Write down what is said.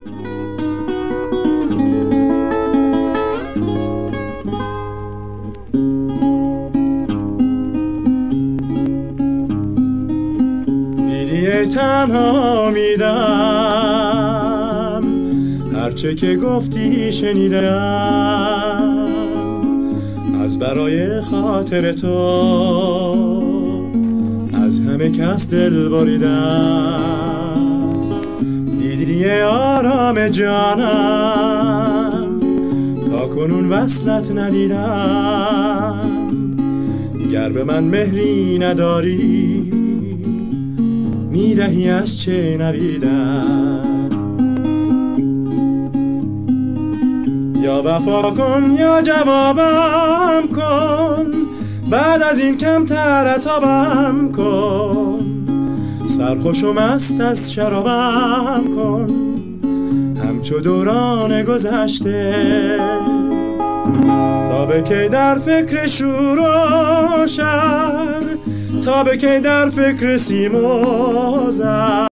دیدی تنها میدم، هرچه که گفتی شنیدم، از برای خاطر تو از همه کس دل بریدم. دیدی آرام جانم، تا کنون وصلت ندیدم. گر به من مهری نداری، میدهی از چه نریدم. یا وفا کن یا جوابم کن، بعد از این کمتر عتابم کن. سرخوش و مست از شرابم کن، همچو دوران گذشته. تا به کی در فکر شور و شر، تا به کی در فکر سیم و زر.